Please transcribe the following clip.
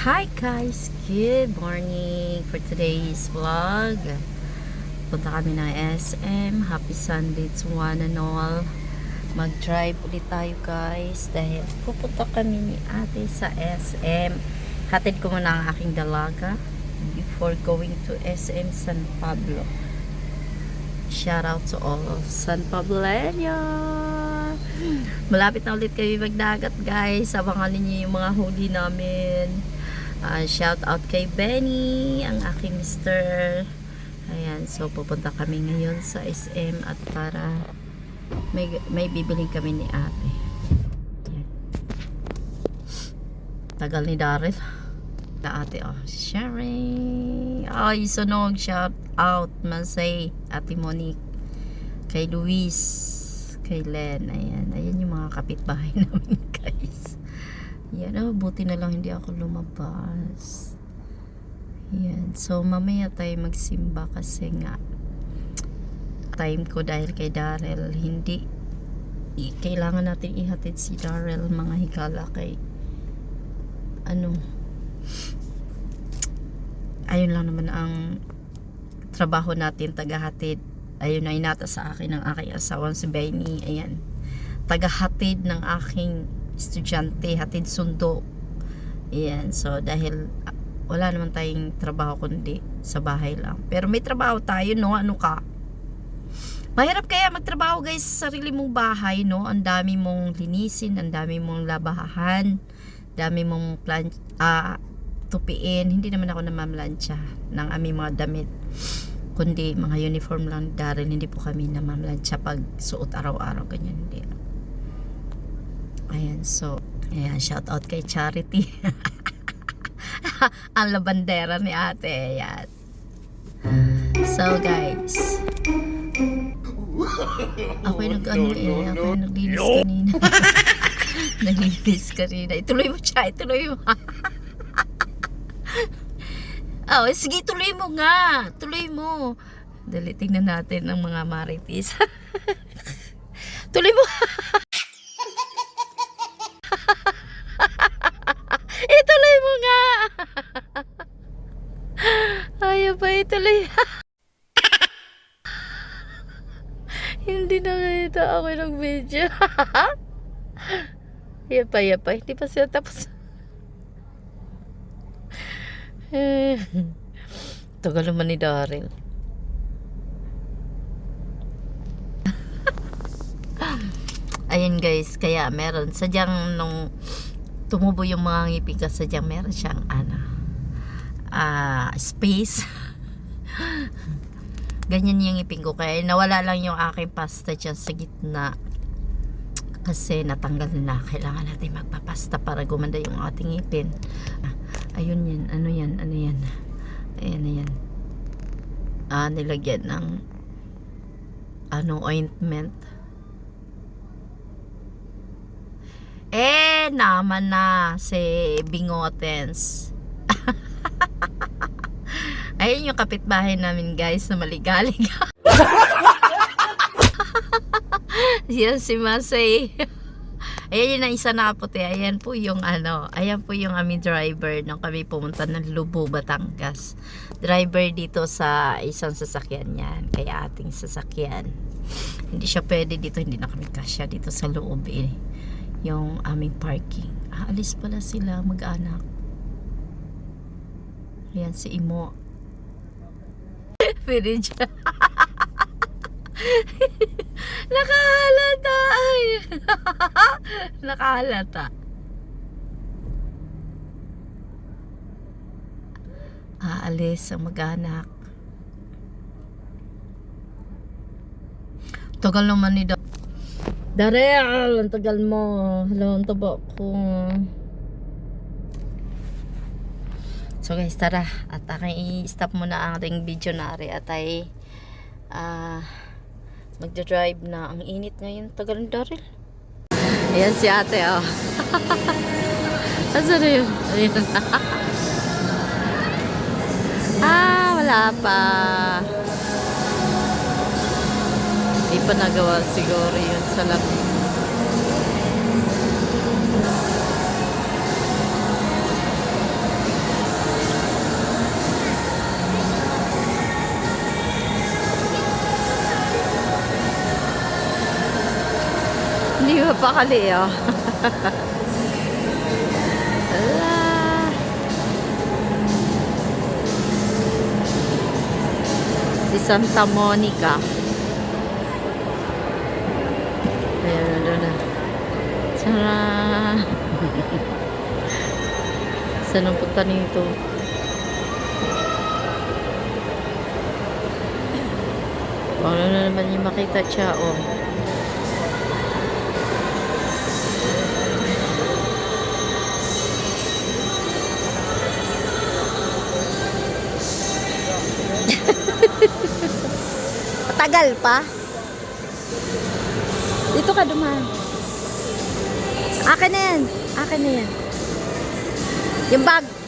Hi guys, good morning for today's vlog. Punta kami ng SM. Happy Sunday to one and all. Mag-drive ulit tayo guys dahil pupunta kami ni ate sa SM. Hatid ko muna ang aking dalaga before going to SM San Pablo. Shout out to all of San Pabloeño. Malapit na ulit kami magdagat guys. Abangan niyo yung mga huli namin. Shout out kay Benny, ang aking mister. Ayan, so pupunta kami ngayon sa SM at para may bibiling kami ni ate. Ayan. Tagal ni Daryl. Na ate, sharing. Ay, sunog. Shout out, Masay, ate Monique, kay Luis, kay Len. Ayan yung mga kapitbahay namin guys. Yan, buti na lang hindi ako lumabas. Yan, so mamaya tayo magsimba kasi nga time ko dahil kay Daryl, hindi kailangan natin ihatid si Daryl mga higala kay ayun lang naman ang trabaho natin, tagahatid. Ayun na inata sa akin ng aking asawang si Benny. Ayan, tagahatid ng aking estudyante, hatid sundo. Ayan, so dahil wala naman tayong trabaho kundi sa bahay lang. Pero may trabaho tayo, no? Ano ka? Mahirap kaya magtrabaho guys sa sarili mong bahay, no? Ang dami mong linisin, ang dami mong labahan, dami mong tupiin. Hindi naman ako namamlansya ng aming mga damit, kundi mga uniform lang Daryl. Hindi po kami namamlansya pag suot araw-araw, ganyan, hindi. Ayan, so ayan, shout out kay Charity. Ang labandera ni ate. Ayan. So guys, ako yung naglinis kanina. Naglinis kanina. Ituloy mo siya, ituloy mo. Sige, tuloy mo nga. Tuloy mo. Dali, tingnan natin ang mga marites. Tuloy mo. Ituloy mo nga. Ayaw ba ituloy? Hindi nakita ako ng video. Yapa. Hindi pa siya tapos. Tagal naman ni Daryl. Ayan guys, kaya meron sadyang nung tumubo yung mga ngipin ka, sadyang meron siyang space. Ganyan yung ngipin ko, kaya nawala lang yung aking pasta dyan sa gitna kasi natanggal na. Kailangan natin magpapasta para gumanda yung ating ngipin. Ayun yan, ano yan ayan na yan. Nilagyan ng ointment. Naman na si Bingotens. Ayun yung kapitbahay namin guys na maligalig. Yan si Masay. Ayan yung isa na puti. Ayan po yung ayan po yung aming driver nung kami pumunta ng Lubo, Batangas. Driver dito sa isang sasakyan yan, kaya ating sasakyan. Hindi siya pwede dito, hindi na kami kasya dito sa loob yung aming parking. Alis pala sila mag-anak. Ayan si Imo. Pwede siya. Nakahalata. Nakahalata. Aalis ang mag-anak. Tagal naman ni Daryl, ang tagal mo. Hello, ang taba ko. So guys, tara. At aking i-stop muna ang ating video na ari at ay magdadrive na. Ang init ngayon. Tagal ng Daryl. Ayan si ate, Asa na yun? Ayan. Wala pa. Hindi pa nagawa siguro yun sa lamig. Napakali, oh. Ala. Si Santa Monica. Ayan, doon na. Tara. Saan ang punta nito? Ano na naman yung makita siya, oh. Matagal pa? Dito ka dumaan. Akin na yan. Akin na yan. Yung bag.